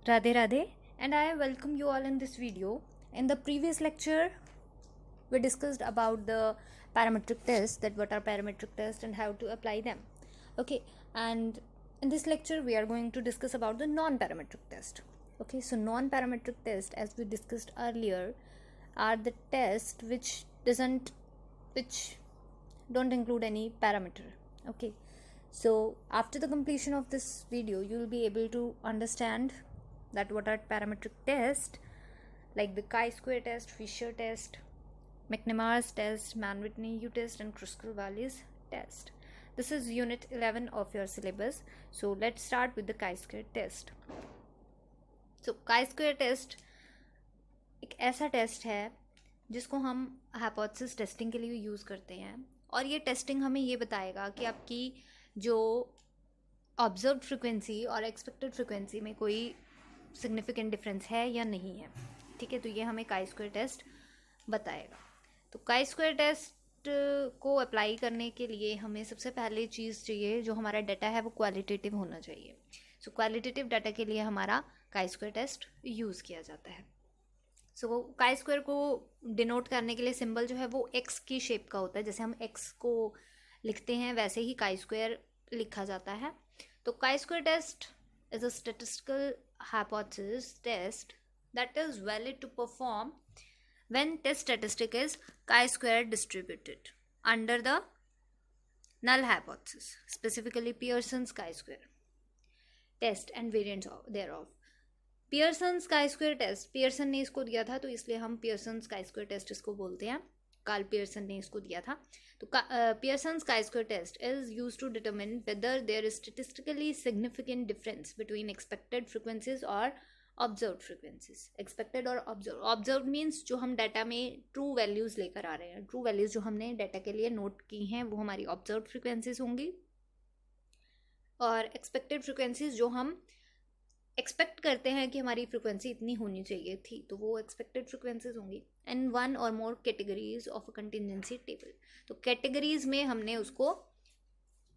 Radhe Radhe, and I welcome you all in this video. In the previous lecture, we discussed about the parametric tests, that what are parametric tests and how to apply them. Okay, and in this lecture, we are going to discuss about the non-parametric test. Okay, so non-parametric test, as we discussed earlier, are the tests which don't include any parameter. Okay, so after the completion of this video, you will be able to understand that what are parametric tests like the chi-square test, Fisher test, McNemar's test, Mann-Whitney U test, and Kruskal-Wallis test. This is unit 11 of your syllabus. So let's start with the chi-square test. So chi-square test एक ऐसा test है जिसको हम hypothesis testing के लिए use करते हैं, और ये टेस्टिंग हमें ये बताएगा कि आपकी जो ऑब्जर्व फ्रिक्वेंसी और एक्सपेक्टेड फ्रिक्वेंसी में कोई सिग्निफिकेंट डिफरेंस है या नहीं है. ठीक है, तो ये हमें काई स्क्वायर टेस्ट बताएगा. तो काई स्क्वायर टेस्ट को अप्लाई करने के लिए हमें सबसे पहले चीज़ चाहिए, जो हमारा डाटा है वो क्वालिटेटिव होना चाहिए. सो क्वालिटेटिव डाटा के लिए हमारा काई स्क्वायर टेस्ट यूज़ किया जाता है. सो काई स्क्वायर को डिनोट करने के लिए सिंबल जो है वो एक्स की शेप का होता है. जैसे हम एक्स को लिखते हैं वैसे ही काई स्क्वायर लिखा जाता है. तो chi square test is a statistical hypothesis test that is valid to perform when test statistic is chi-square distributed under the null hypothesis, specifically Pearson's chi-square test and variants thereof. Pearson's chi-square test, Pearson ने इसको दिया था तो इसलिए हम Pearson's chi-square test इसको बोलते हैं. कार्ल पियर्सन ने इसको दिया था. तो Pearson's chi-square test is used to determine whether there is statistically significant difference between expected frequencies or observed frequencies. Expected और observed means जो हम डाटा में ट्रू वैल्यूज़ लेकर आ रहे हैं. ट्रू वैल्यूज़ जो हमने डाटा के लिए नोट की हैं वो हमारी observed frequencies होंगी, और expected frequencies जो हम एक्सपेक्ट करते हैं कि हमारी फ्रिक्वेंसी इतनी होनी चाहिए थी, तो वो एक्सपेक्टेड फ्रिक्वेंसीज होंगी. एंड वन और more categories of a contingency table. तो कैटेगरीज में हमने उसको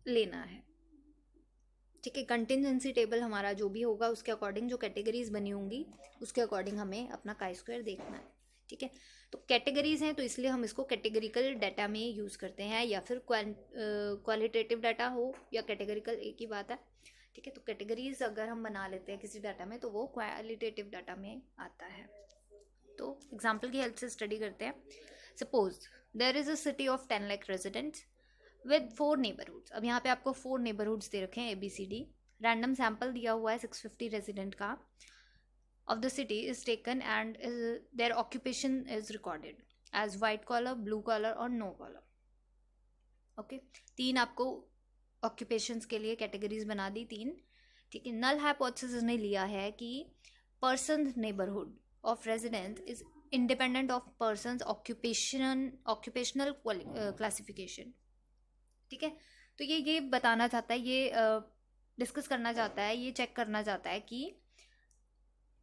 लेना है. ठीक है, कंटिजेंसी टेबल हमारा जो भी होगा उसके अकॉर्डिंग जो कैटेगरीज बनी होंगी उसके अकॉर्डिंग हमें अपना काई स्क्वायर देखना है. ठीक है, तो कैटेगरीज हैं तो इसलिए हम इसको कैटेगरिकल डाटा में यूज़ करते हैं, या फिर क्वालिटेटिव डाटा हो या कैटेगरिकल, एक ही बात है. ठीक है, तो कैटेगरीज अगर हम बना लेते हैं किसी डाटा में तो वो क्वालिटेटिव डाटा में आता है. तो एग्जांपल की हेल्प से स्टडी करते हैं. Suppose there is a city of 10 lakh residents with 4 neighbourhoods. अब यहाँ पे आपको 4 नेबरहुड्स दे रखे हैं ABCD. रैंडम सैम्पल दिया हुआ है 650 रेजिडेंट का of the city is taken and their occupation is recorded as white collar, blue collar और नो कॉलर. ओके, 3 आपको ऑक्यूपेशंस के लिए कैटेगरीज बना दी 3. ठीक है, नल हाइपोथेसिस ने लिया है कि person neighbourhood of residence is independent of person occupational classification. ठीक है, तो ये बताना चाहता है, ये डिस्कस करना चाहता है, ये चेक करना चाहता है कि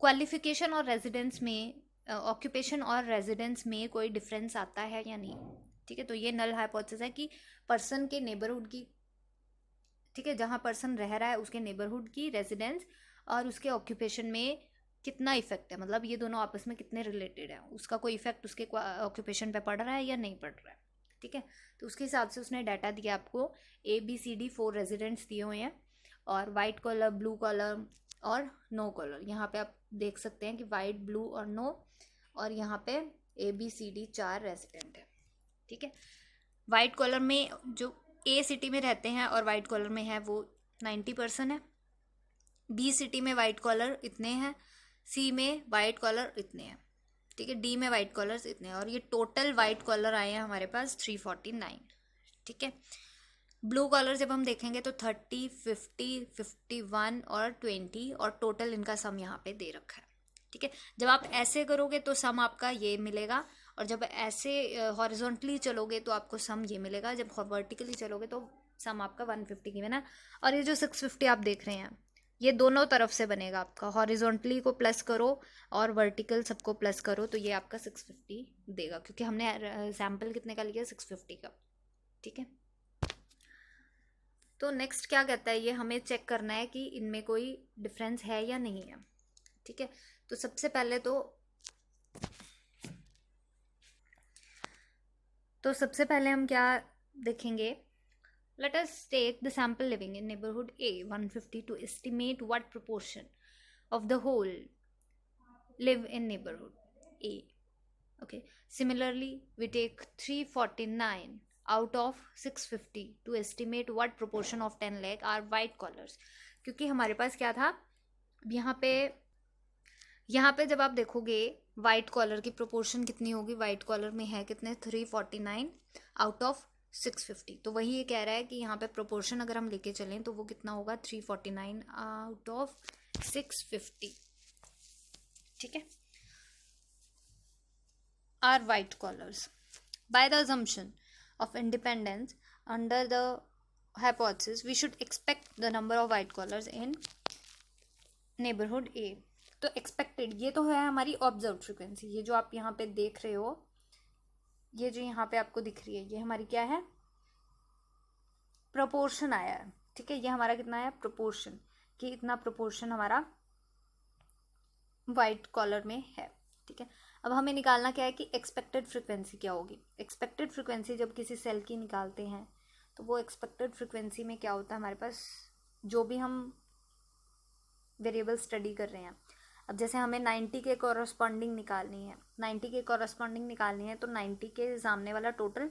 क्वालिफिकेशन और रेजिडेंस में, ऑक्यूपेशन और रेजिडेंस में कोई डिफरेंस आता है या नहीं. ठीक है, तो ये नल हाइपोथेसिस है कि पर्सन के नेबरहुड की, ठीक है, जहाँ पर्सन रह रहा है उसके नेबरहुड की रेजिडेंस और उसके ऑक्यूपेशन में कितना इफेक्ट है, मतलब ये दोनों आपस में कितने रिलेटेड है, उसका कोई इफेक्ट उसके ऑक्यूपेशन पे पड़ रहा है या नहीं पड़ रहा है. ठीक है, तो उसके हिसाब से उसने डाटा दिया आपको. ABCD 4 रेजिडेंट्स दिए हुए हैं, और वाइट कॉलर, ब्लू कॉलर और नो कॉलर. यहाँ पे आप देख सकते हैं कि वाइट, ब्लू और नो, और यहाँ पे ABCD 4 रेजिडेंट है. ठीक है, वाइट कॉलर में जो A सिटी में रहते हैं और वाइट कॉलर में है वो 90% है. B सिटी में वाइट कॉलर इतने हैं, C में वाइट कॉलर इतने हैं. ठीक है, D में वाइट कॉलर्स इतने हैं, और ये टोटल वाइट कॉलर आए हैं हमारे पास 349. ठीक है, ब्लू कॉलर जब हम देखेंगे तो 30, 50, 51 और 20, और टोटल इनका सम यहाँ पे दे रखा है. ठीक है, जब आप ऐसे करोगे तो सम आपका ये मिलेगा, और जब ऐसे हॉरिजॉन्टली चलोगे तो आपको सम ये मिलेगा. जब वर्टिकली चलोगे तो सम आपका 150 की बना. और ये जो 650 आप देख रहे हैं ये दोनों तरफ से बनेगा आपका. हॉरिजॉन्टली को प्लस करो और वर्टिकल सबको प्लस करो तो ये आपका 650 देगा, क्योंकि हमने सैम्पल कितने का लिया, 650 का. ठीक है, तो नेक्स्ट क्या कहता है, ये हमें चेक करना है कि इनमें कोई डिफरेंस है या नहीं है. ठीक है, तो सबसे पहले हम क्या देखेंगे, let us take the sample living in neighborhood A 150 to estimate what proportion of the whole live in neighborhood A. Okay, similarly we take 349 out of 650 to estimate what proportion of 10 lakh are white collars. क्योंकि हमारे पास क्या था, यहाँ पे जब आप देखोगे white collar की प्रोपोर्शन कितनी होगी, वाइट कॉलर में है कितने 349 आउट ऑफ 650, तो वही ये कह रहा है कि यहाँ पे प्रोपोर्शन अगर हम लेके चलें तो वो कितना होगा 349 आउट ऑफ 650. ठीक है, are white collars by the assumption of independence under the hypothesis we should expect the number of white collars in neighborhood A. तो एक्सपेक्टेड ये तो है हमारी ऑब्जर्व फ्रिक्वेंसी, ये जो आप यहाँ पे देख रहे हो, ये जो यहाँ पे आपको दिख रही है, ये हमारी क्या है, प्रोपोर्शन आया है. ठीक है, ये हमारा कितना है प्रोपोर्शन, कि इतना प्रोपोर्शन हमारा वाइट कॉलर में है. ठीक है, अब हमें निकालना क्या है कि एक्सपेक्टेड फ्रिक्वेंसी क्या होगी. एक्सपेक्टेड फ्रिक्वेंसी जब किसी सेल की निकालते हैं तो वो एक्सपेक्टेड फ्रिक्वेंसी में क्या होता है, हमारे पास जो भी हम वेरिएबल स्टडी कर रहे हैं, अब जैसे हमें 90 के कॉरस्पॉन्डिंग निकालनी है, 90 के कॉरस्पॉन्डिंग निकालनी है तो 90 के सामने वाला टोटल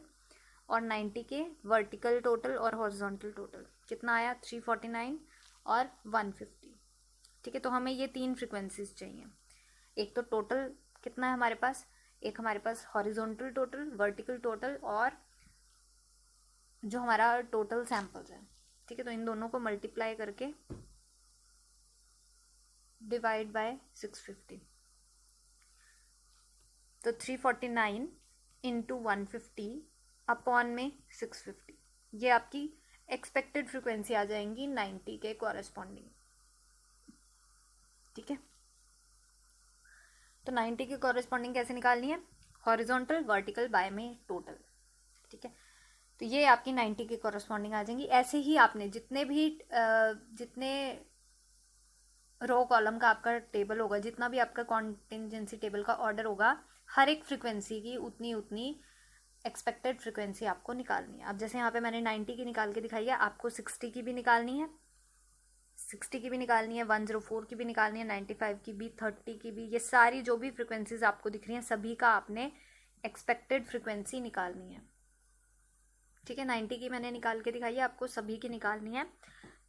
और 90 के वर्टिकल टोटल और हॉरिजॉन्टल टोटल कितना आया 349 और 150. ठीक है, तो हमें ये 3 फ्रिक्वेंसीज चाहिए. एक तो टोटल कितना है हमारे पास, एक हमारे पास हॉरिजॉन्टल टोटल, वर्टिकल टोटल और जो हमारा टोटल सैंपल्स है. ठीक है, तो इन दोनों को मल्टीप्लाई करके डिवाइड बाय 650, तो 349 इंटू 150 अपॉन में 650, ये आपकी एक्सपेक्टेड फ्रिक्वेंसी आ जाएंगी 90 के कॉरस्पॉन्डिंग. ठीक है, तो 90 के कॉरस्पॉन्डिंग कैसे निकालनी है, हॉरिजॉन्टल वर्टिकल बाय में टोटल. ठीक है, तो ये आपकी 90 के कॉरस्पॉन्डिंग आ जाएंगी. ऐसे ही आपने जितने रो कॉलम का आपका टेबल होगा, जितना भी आपका कॉन्टिजेंसी टेबल का ऑर्डर होगा, हर एक फ्रिक्वेंसी की उतनी एक्सपेक्टेड फ्रिक्वेंसी आपको निकालनी है. अब जैसे यहाँ पे मैंने 90 की निकाल के दिखाई है, आपको 60 की भी निकालनी है, 60 की भी निकालनी है, 104 की भी निकालनी है, 95 की भी, 30 की भी. ये सारी जो भी फ्रिक्वेंसीज आपको दिख रही हैं सभी का आपने एक्सपेक्टेड फ्रिक्वेंसी निकालनी है. ठीक है, 90 की मैंने निकाल के दिखाई है, आपको सभी की निकालनी है.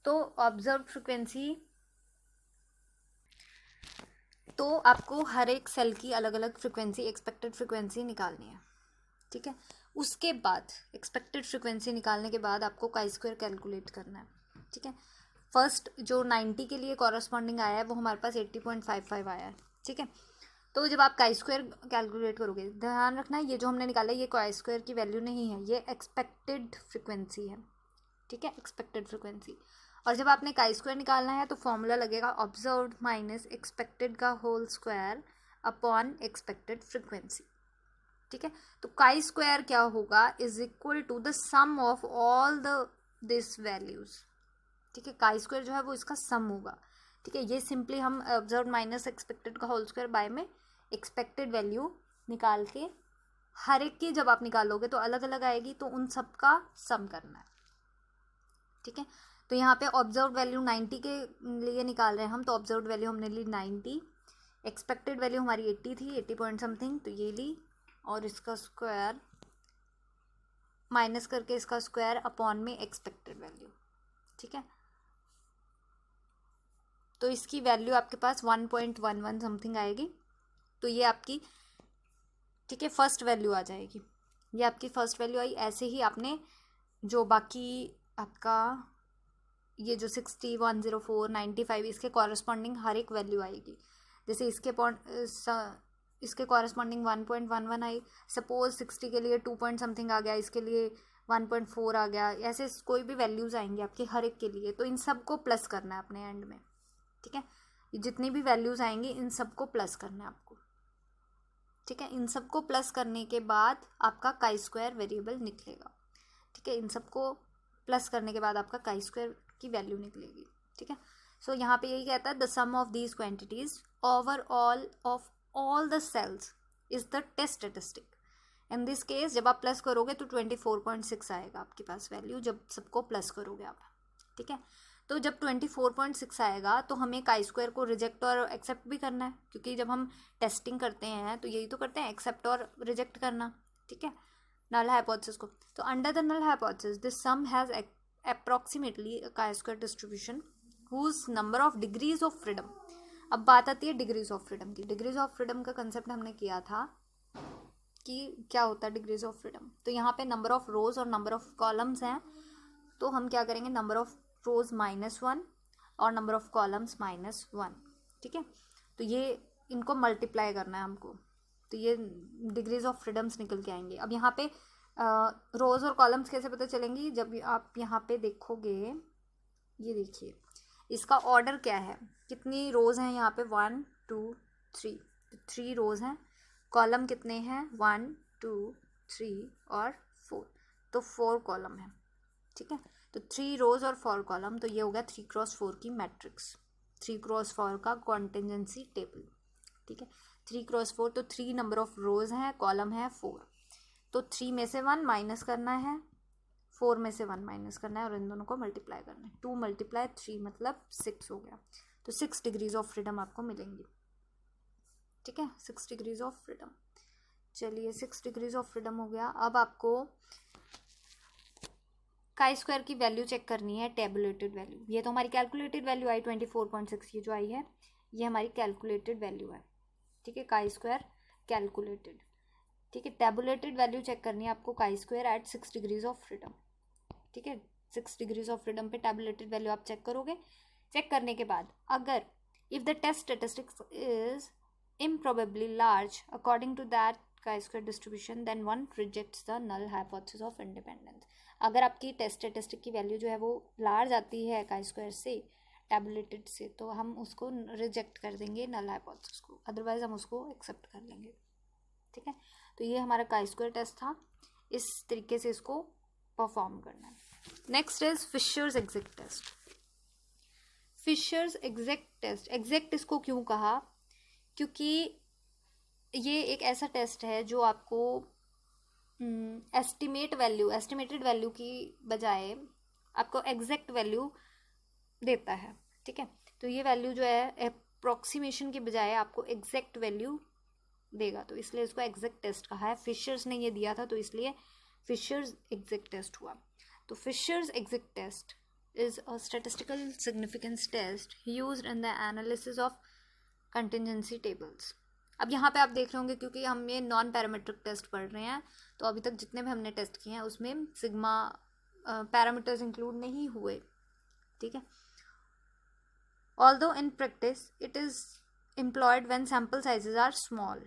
तो ऑब्जर्व फ्रिक्वेंसी, तो आपको हर एक सेल की अलग अलग फ्रिक्वेंसी, एक्सपेक्टेड फ्रिक्वेंसी निकालनी है. ठीक है, उसके बाद एक्सपेक्टेड फ्रिक्वेंसी निकालने के बाद आपको काई स्क्वायर कैलकुलेट करना है. ठीक है, फर्स्ट जो 90 के लिए कॉरस्पॉन्डिंग आया है वो हमारे पास 80.55 आया है. ठीक है, तो जब आप काई स्क्वायर कैलकुलेट करोगे, ध्यान रखना है ये जो हमने निकाला है ये काई स्क्वायर की वैल्यू नहीं है, ये एक्सपेक्टेड फ्रिक्वेंसी है. ठीक है, एक्सपेक्टेड फ्रिक्वेंसी. और जब आपने काई स्क्वायर निकालना है तो फॉर्मूला लगेगा ऑब्जर्व्ड माइनस एक्सपेक्टेड का whole square upon expected frequency. ठीक है, तो काई स्क्वायर क्या होगा, is equal to the sum of all this values. ठीक है, काई स्क्वायर जो है वो इसका सम होगा. ठीक है, ये सिंपली हम ऑब्जर्व्ड माइनस एक्सपेक्टेड का होल स्क्वायर बाय में एक्सपेक्टेड वैल्यू निकाल के, हर एक की जब आप निकालोगे तो अलग अलग आएगी, तो उन सब का सम करना है. ठीक है, तो यहाँ पे ऑब्जर्व वैल्यू 90 के लिए निकाल रहे हैं हम, तो ऑब्जर्व वैल्यू हमने ली 90, एक्सपेक्टेड वैल्यू हमारी 80 थी, 80 पॉइंट समथिंग, तो ये ली, और इसका स्क्वायर माइनस करके इसका स्क्वायर अपॉन में एक्सपेक्टेड वैल्यू. ठीक है, तो इसकी वैल्यू आपके पास 1.11 समथिंग आएगी. तो ये आपकी, ठीक है, फर्स्ट वैल्यू आ जाएगी. ये आपकी फर्स्ट वैल्यू आई. ऐसे ही आपने जो बाकी आपका ये जो 60, 104, 95 इसके कॉरस्पॉन्डिंग हर एक वैल्यू आएगी. जैसे इसके कॉरस्पॉन्डिंग 1.11 आई, सपोज 60 के लिए 2 पॉइंट समथिंग आ गया, इसके लिए 1.4 आ गया, ऐसे कोई भी वैल्यूज़ आएंगी आपके हर एक के लिए, तो इन सब को प्लस करना है अपने एंड में. ठीक है, जितनी भी वैल्यूज़ आएंगी इन सब को प्लस करना है आपको. ठीक है, इन सब को प्लस करने के बाद आपका काई स्क्वायर वेरिएबल निकलेगा. ठीक है, इन सब को प्लस करने के बाद आपका काई स्क्वायर की वैल्यू निकलेगी. ठीक है, सो यहाँ पे यही कहता है the sum of these quantities overall of all the cells is the test statistic. In this case जब आप प्लस करोगे तो 24.6 आएगा आपके पास वैल्यू, जब सबको प्लस करोगे आप, ठीक है। तो जब 24.6 आएगा तो हमें काई स्क्वायर को रिजेक्ट और एक्सेप्ट भी करना है, क्योंकि जब हम टेस्टिंग करते हैं तो यही तो करते हैं, एक्सेप्ट और रिजेक्ट करना, ठीक है, नल हाइपोथेसिस को। तो under the null hypothesis this sum has approximately chi square distribution whose number of degrees of freedom. अब बात आती है डिग्रीज ऑफ फ्रीडम की। डिग्रीज ऑफ फ्रीडम का कंसेप्ट हमने किया था कि क्या होता है डिग्रीज ऑफ फ्रीडम। तो यहाँ पे नंबर ऑफ रोज और नंबर ऑफ कॉलम्स हैं, तो हम क्या करेंगे, नंबर ऑफ रोज -1 और नंबर ऑफ कॉलम्स -1, ठीक है। तो ये इनको मल्टीप्लाई करना है हमको, तो ये डिग्रीज ऑफ फ्रीडम्स निकल के आएंगे। अब यहाँ पे रोज और कॉलम्स कैसे पता चलेंगी, जब आप यहाँ पे देखोगे, ये देखिए इसका ऑर्डर क्या है, कितनी रोज हैं यहाँ पे 1 2 3, 3 रोज हैं। कॉलम कितने हैं 1 2 3 और 4, तो 4 कॉलम है, ठीक है। तो 3 रोज और 4 कॉलम, तो ये हो गया 3x4 की मैट्रिक्स, 3x4 का कॉन्टिजेंसी टेबल, ठीक है। 3x4, तो 3 नंबर ऑफ रोज हैं, कॉलम है 4, तो 3 में से 1 माइनस करना है, 4 में से 1 माइनस करना है और इन दोनों को मल्टीप्लाई करना है। 2 × 3 मतलब 6 हो गया। तो 6 डिग्रीज ऑफ फ्रीडम आपको मिलेंगी, ठीक है, 6 डिग्रीज ऑफ फ्रीडम। चलिए 6 डिग्रीज ऑफ फ्रीडम हो गया। अब आपको काई स्क्वायर की वैल्यू चेक करनी है, टेबुलेटेड वैल्यू। ये तो हमारी कैलकुलेटेड वैल्यू आई 24.6, ये जो आई है ये हमारी कैलकुलेटेड वैल्यू है, ठीक है, काई स्क्वायर कैलकुलेटेड, ठीक है। टेबुलेटेड वैल्यू चेक करनी है आपको chi square at 6 degrees of freedom, ठीक है। 6 डिग्रीज ऑफ फ्रीडम पे टेबुलेटेड वैल्यू आप चेक करोगे। चेक करने के बाद अगर if the test statistics is improbably large according to that chi-square distribution, then one rejects the null hypothesis of independence। अगर आपकी टेस्ट स्टेटिस्टिक की वैल्यू जो है वो लार्ज आती है काई स्क्वायर से, टेबुलेटेड से, तो हम उसको रिजेक्ट कर देंगे नल हाइपोथेसिस को, अदरवाइज हम उसको एक्सेप्ट कर लेंगे, ठीक है। तो ये हमारा काई स्क्वायर टेस्ट था, इस तरीके से इसको परफॉर्म करना है। Next is Fisher's exact test. Fisher's exact test, exact इसको क्यों कहा, क्योंकि ये एक ऐसा टेस्ट है जो आपको एस्टिमेटेड वैल्यू की बजाय आपको एग्जैक्ट वैल्यू देता है, ठीक है। तो ये वैल्यू जो है अप्रॉक्सीमेशन के बजाय आपको एग्जैक्ट वैल्यू देगा, तो इसलिए इसको एग्जैक्ट टेस्ट कहा है। फिशर्स ने ये दिया था तो इसलिए फिशर्स एग्जैक्ट टेस्ट हुआ। तो Fisher's exact test is a statistical significance test used in the analysis of contingency tables. अब यहाँ पे आप देख रहे होंगे, क्योंकि हम ये नॉन पैरामीट्रिक टेस्ट पढ़ रहे हैं, तो अभी तक जितने भी हमने टेस्ट किए हैं उसमें सिग्मा पैरामीटर्स इंक्लूड नहीं हुए, ठीक है। Although in practice it is employed when sample sizes are small,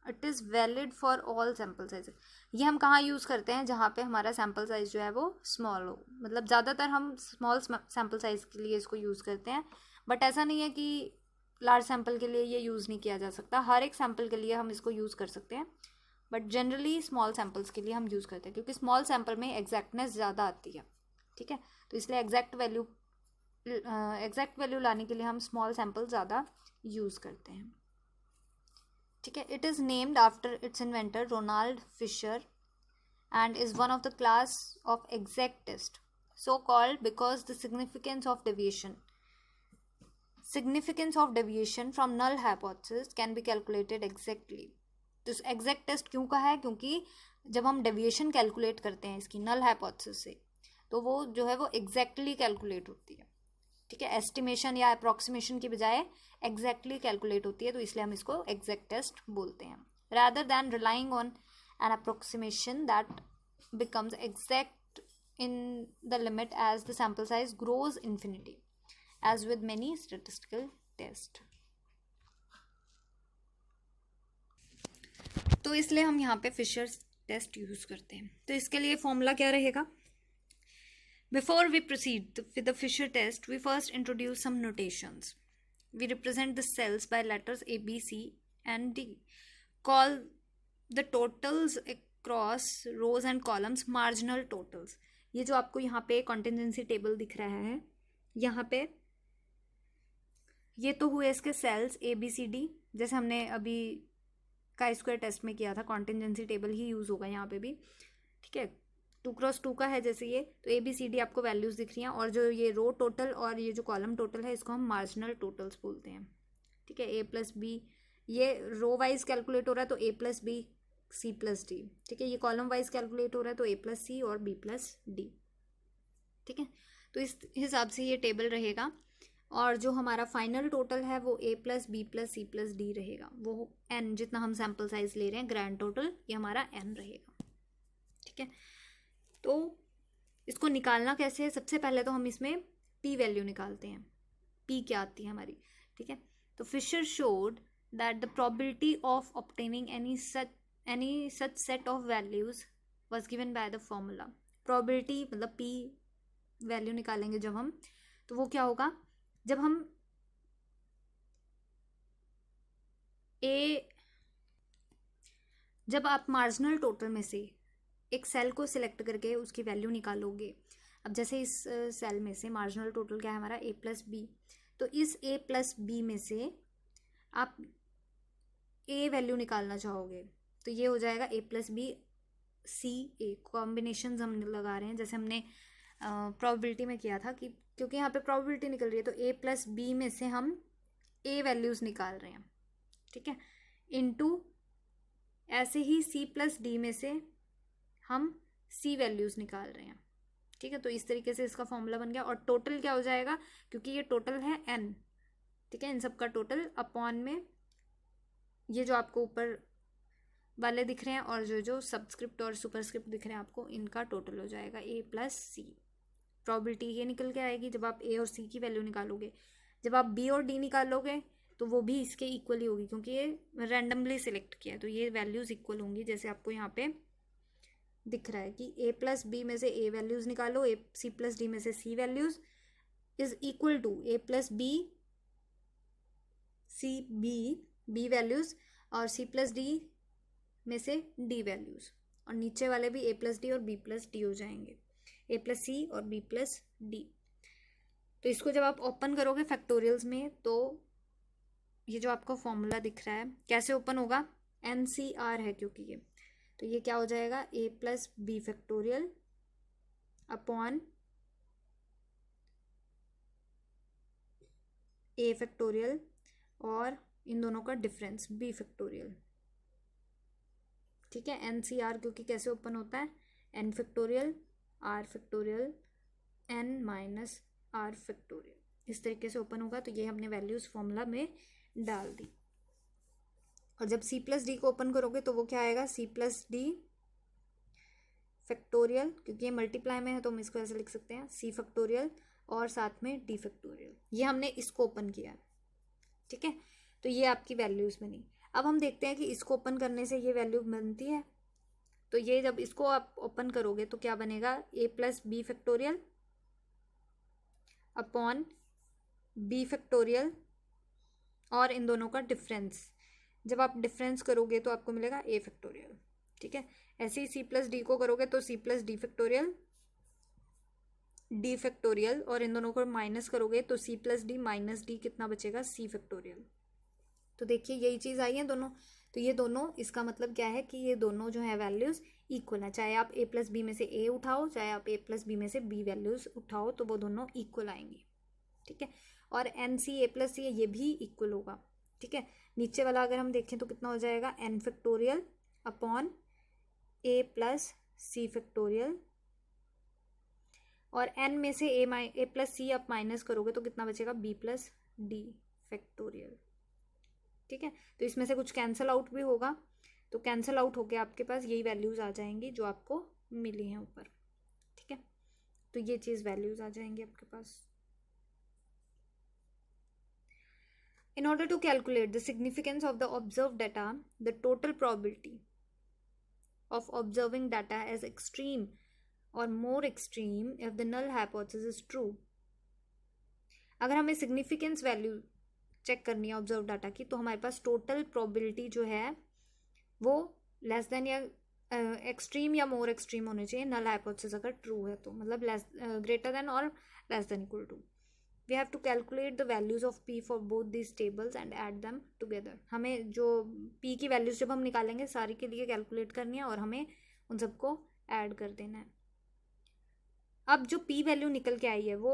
it is valid for all sample size. ये हम कहाँ यूज़ करते हैं, जहाँ पे हमारा सैम्पल साइज जो है वो स्मॉल हो, मतलब ज़्यादातर हम स्मॉल सैम्पल साइज के लिए इसको यूज़ करते हैं, बट ऐसा नहीं है कि लार्ज सैम्पल के लिए ये यूज़ नहीं किया जा सकता। हर एक सैम्पल के लिए हम इसको यूज़ कर सकते हैं, बट जनरली स्मॉल सैम्पल्स के लिए हम यूज़ करते हैं, क्योंकि स्मॉल सैम्पल में एग्जैक्टनेस ज़्यादा आती है, ठीक है। तो इसलिए एग्जैक्ट वैल्यू लाने के लिए हम स्मॉल सैम्पल ज़्यादा यूज़ करते हैं, ठीक है। It is named after its inventor Ronald Fisher and is one of the class of exact test, so called because the significance of deviation from null hypothesis can be calculated exactly. तो exact test क्यों कहा है, क्योंकि जब हम deviation calculate करते हैं इसकी नल हाइपोथेसिस से, तो वो जो है वो एग्जैक्टली कैलकुलेट होती है, ठीक है। एस्टिमेशन या अप्रॉक्सीमेशन की बजाय एग्जैक्टली कैलकुलेट होती है, तो इसलिए हम इसको एग्जैक्ट टेस्ट बोलते हैं, rather than relying on an approximation that becomes exact in the limit as the sample size grows infinity, as with many statistical tests। तो इसलिए हम यहाँ पे फिशर्स टेस्ट यूज करते हैं। तो इसके लिए फॉर्मूला क्या रहेगा, before we proceed with the Fisher test we first introduce some notations. We represent the cells by letters A, B, C and D, call the totals across rows and columns marginal totals। ये जो आपको यहाँ पे contingency table दिख रहा है, यहाँ पे ये तो हुए इसके सेल्स ABCD, जैसे हमने अभी का स्क्वायर टेस्ट में किया था, कॉन्टिजेंसी टेबल ही यूज़ होगा यहाँ पे भी, ठीक है। 2x2 का है जैसे ये, तो ABCD आपको वैल्यूज़ दिख रही हैं, और जो ये रो टोटल और ये जो कॉलम टोटल है इसको हम मार्जिनल टोटल्स बोलते हैं, ठीक है। A+B, ये रो वाइज कैलकुलेट हो रहा है तो A+B C+D, ठीक है। ये कॉलम वाइज कैलकुलेट हो रहा है तो A+C और B+D, ठीक है। तो इस हिसाब से ये टेबल रहेगा, और जो हमारा फाइनल टोटल है वो A+B+C+D रहेगा, वो n जितना हम सैम्पल साइज ले रहे हैं, ग्रैंड टोटल ये हमारा n रहेगा, ठीक है। तो इसको निकालना कैसे है, सबसे पहले तो हम इसमें p वैल्यू निकालते हैं, p क्या आती है हमारी, ठीक है। तो Fisher showed that the probability of obtaining any such set of values was given by the formula. Probability मतलब p वैल्यू निकालेंगे जब हम, तो वो क्या होगा, जब हम जब आप मार्जिनल टोटल में से एक सेल को सिलेक्ट करके उसकी वैल्यू निकालोगे, अब जैसे इस सेल में से मार्जिनल टोटल क्या है हमारा A+B, तो इस A+B में से आप A वैल्यू निकालना चाहोगे तो ये हो जाएगा A+B+C, कॉम्बिनेशन हम लगा रहे हैं जैसे हमने प्रोबेबिलिटी में किया था, कि क्योंकि यहाँ पे प्रोबेबिलिटी निकल रही है तो A+B में से हम A वैल्यूज़ निकाल रहे हैं, ठीक है, इनटू ऐसे ही C+D में से हम C वैल्यूज़ निकाल रहे हैं, ठीक है। तो इस तरीके से इसका फॉर्मूला बन गया, और टोटल क्या हो जाएगा, क्योंकि ये टोटल है n, ठीक है, इन सब का टोटल अपॉन में ये जो आपको ऊपर वाले दिख रहे हैं और जो सबस्क्रिप्ट और सुपरस्क्रिप्ट दिख रहे हैं आपको, इनका टोटल हो जाएगा A+C। प्रोबेबिलिटी ये निकल के आएगी जब आप A और C की वैल्यू निकालोगे। जब आप B और D निकालोगे तो वो भी इसके इक्वल ही होगी, क्योंकि ये रैंडमली सिलेक्ट किया है तो ये वैल्यूज़ इक्वल होंगी, जैसे आपको यहाँ पे दिख रहा है कि A+B में से A वैल्यूज़ निकालो, C+D में से C values is equal to A+B B values और C+D में से D वैल्यूज़, और नीचे वाले भी A+D और B+D हो जाएंगे, A+C और B+D। तो इसको जब आप ओपन करोगे फैक्टोरियल्स में तो ये जो आपको फॉर्मूला दिख रहा है कैसे ओपन होगा, NCR है क्योंकि ये, तो ये क्या हो जाएगा A+B factorial upon A factorial और इन दोनों का डिफरेंस B फैक्टोरियल, ठीक है। NCR क्योंकि कैसे ओपन होता है, N factorial R factorial N - R factorial, इस तरीके से ओपन होगा। तो ये हमने वैल्यूज़ फॉर्मूला में डाल दी, और जब C+D को ओपन करोगे तो वो क्या आएगा, C+D फैक्टोरियल, क्योंकि ये मल्टीप्लाई में है तो हम इसको ऐसे लिख सकते हैं C फैक्टोरियल और साथ में D फैक्टोरियल, ये हमने इसको ओपन किया, ठीक है। तो ये आपकी वैल्यूज़ बनी। अब हम देखते हैं कि इसको ओपन करने से ये वैल्यू बनती है, तो ये जब इसको आप ओपन करोगे तो क्या बनेगा, A+B factorial upon B factorial और इन दोनों का डिफरेंस, जब आप डिफरेंस करोगे तो आपको मिलेगा A फैक्टोरियल, ठीक है। ऐसे ही C+D को करोगे तो C+D फैक्टोरियल D फैक्टोरियल, और इन दोनों को माइनस करोगे तो C+D - D कितना बचेगा, C फैक्टोरियल। तो देखिए यही चीज़ आई है दोनों, तो ये दोनों, इसका मतलब क्या है कि ये दोनों जो है वैल्यूज़ इक्वल है, चाहे आप A+B में से A उठाओ चाहे आप A+B में से B वैल्यूज़ उठाओ तो वो दोनों इक्वल आएंगी, ठीक है। और NC A+C ये भी इक्वल होगा, ठीक है। नीचे वाला अगर हम देखें तो कितना हो जाएगा, N factorial upon A+C factorial, और N में से A+C आप माइनस करोगे तो कितना बचेगा, B+D फैक्टोरियल, ठीक है। तो इसमें से कुछ कैंसिल आउट भी होगा, तो कैंसिल आउट होके आपके पास यही वैल्यूज़ आ जाएंगी जो आपको मिली हैं ऊपर, ठीक है। तो ये चीज़ वैल्यूज़ आ जाएंगी आपके पास। In order to calculate the significance of the observed data, the total probability of observing data as extreme or more extreme if the null hypothesis is true. अगर हमें सिग्निफिकेंस वैल्यू चेक करनी है observe data की तो हमारे पास total probability जो है वो लेस देन या एक्सट्रीम या मोर एक्सट्रीम होने चाहिए, नल हाइपोथेसिस अगर ट्रू है तो, मतलब लेस ग्रेटर देन और less than equal to. We have to calculate the values of p for both this tables and add them together. हमें जो पी की वैल्यूज जब हम निकालेंगे सारी के लिए कैलकुलेट करनी है और हमें उन सबको ऐड कर देना है। अब जो पी वैल्यू निकल के आई है वो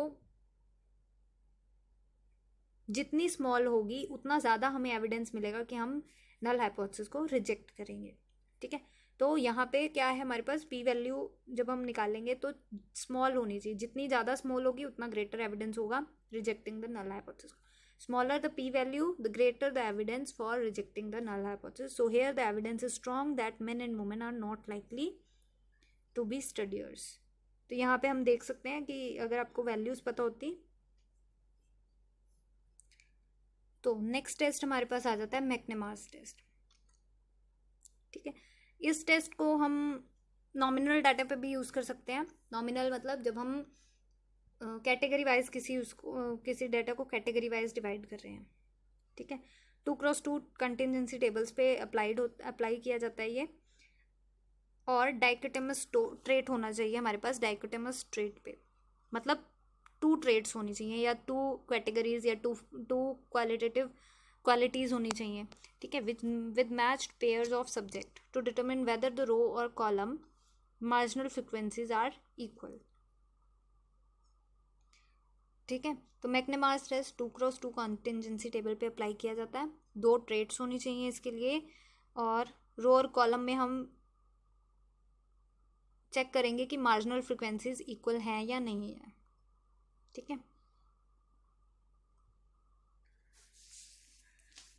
जितनी स्मॉल होगी उतना ज़्यादा हमें एविडेंस मिलेगा कि हम नल हाइपोथेसिस को रिजेक्ट करेंगे। ठीक है, तो यहाँ पे क्या है हमारे पास पी वैल्यू जब हम निकालेंगे तो स्मॉल होनी चाहिए, जितनी ज़्यादा स्मॉल होगी उतना ग्रेटर एविडेंस होगा rejecting the null hypothesis. Smaller the p value, the greater the evidence for rejecting the null hypothesis. So here the evidence is strong that men and women are not likely to be studiers. तो यहाँ पे हम देख सकते हैं कि अगर आपको वैल्यूज पता होती तो नेक्स्ट टेस्ट हमारे पास आ जाता है मैकनेमार्स टेस्ट। ठीक है, इस टेस्ट को हम नॉमिनल डाटा पे भी यूज़ कर सकते हैं। नॉमिनल मतलब जब हम कैटेगरी वाइज किसी डाटा को कैटेगरी वाइज डिवाइड कर रहे हैं। ठीक है, 2x2 कंटिजेंसी टेबल्स पे अप्लाई किया जाता है ये। और डाइकोटोमस ट्रेट होना चाहिए हमारे पास, डाइकोटोमस ट्रेट पे मतलब 2 ट्रेट्स होनी चाहिए या 2 कैटेगरीज या 2 क्वालिटेटिव क्वालिटीज़ होनी चाहिए। ठीक है, with matched pairs of subject to determine whether the row और column marginal frequencies are equal. ठीक है, तो McNemar's test 2x2 contingency table पे अप्लाई किया जाता है। 2 ट्रेट्स होनी चाहिए इसके लिए और रो और कॉलम में हम चेक करेंगे कि मार्जिनल फ्रिक्वेंसीज इक्वल हैं या नहीं है। ठीक है,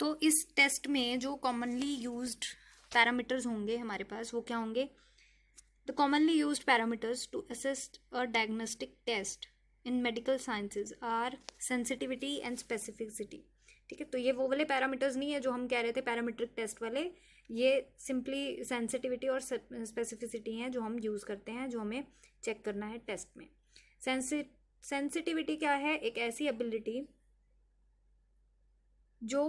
तो इस टेस्ट में जो कॉमनली यूज्ड पैरामीटर्स होंगे हमारे पास वो क्या होंगे? The commonly used parameters to assess a diagnostic test in medical sciences are sensitivity and specificity. ठीक है, तो ये वो वाले पैरामीटर्स नहीं है जो हम कह रहे थे पैरामीट्रिक टेस्ट वाले, ये सिंपली सेंसिटिविटी और स्पेसिफिसिटी हैं जो हम यूज़ करते हैं, जो हमें चेक करना है टेस्ट में। सेंसिटिविटी क्या है? एक ऐसी एबिलिटी जो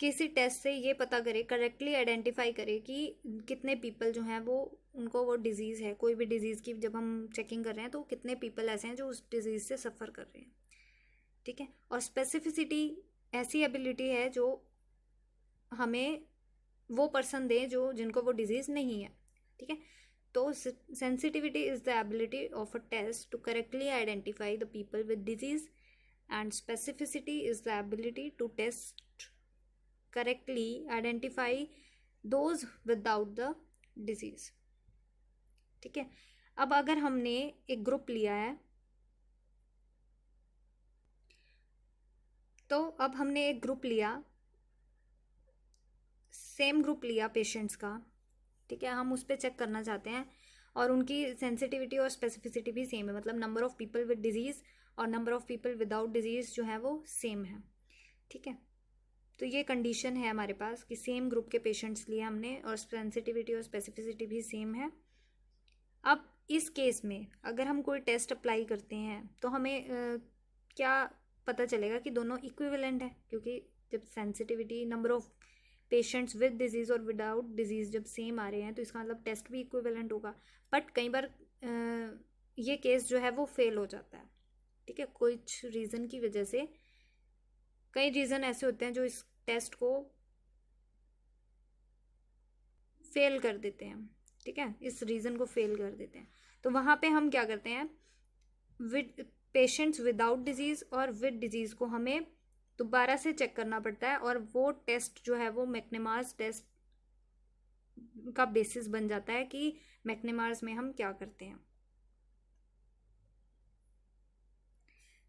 किसी टेस्ट से ये पता करे, करेक्टली आइडेंटिफाई करे कि कितने पीपल जो हैं वो उनको वो डिजीज़ है, कोई भी डिजीज़ की जब हम चेकिंग कर रहे हैं तो कितने पीपल ऐसे हैं जो उस डिजीज़ से सफ़र कर रहे हैं। ठीक है, और स्पेसिफिसिटी ऐसी एबिलिटी है जो हमें वो पर्सन दे जो जिनको वो डिजीज़ नहीं है। ठीक है, तो sensitivity is the ability of a test to correctly identify the people with disease and specificity is the ability to test correctly identify those without the disease। ठीक है, अब अगर हमने एक ग्रुप लिया है तो अब हमने एक ग्रुप लिया, सेम ग्रुप लिया पेशेंट्स का। ठीक है, हम उस पर चेक करना चाहते हैं और उनकी सेंसिटिविटी और स्पेसिफिसिटी भी सेम है, मतलब number of people with disease और number of people without disease जो है वो सेम है। ठीक है, तो ये कंडीशन है हमारे पास कि सेम ग्रुप के पेशेंट्स लिए हमने और सेंसिटिविटी और स्पेसिफिसिटी भी सेम है। अब इस केस में अगर हम कोई टेस्ट अप्लाई करते हैं तो हमें क्या पता चलेगा कि दोनों इक्विवेलेंट है, क्योंकि जब sensitivity number of patients with disease और विदाउट डिजीज़ जब सेम आ रहे हैं तो इसका मतलब टेस्ट भी इक्विवेलेंट होगा। बट कई बार ये केस जो है वो फेल हो जाता है। ठीक है, कुछ रीज़न की वजह से, कई रीज़न ऐसे होते हैं जो इस टेस्ट को फेल कर देते हैं। ठीक है, इस रीज़न को फेल कर देते हैं, तो वहाँ पे हम क्या करते हैं, विद पेशेंट्स विदाउट डिजीज़ और विद डिजीज़ को हमें दोबारा से चेक करना पड़ता है और वो टेस्ट जो है वो मैकनेमार्स टेस्ट का बेसिस बन जाता है कि मैकनेमार्स में हम क्या करते हैं।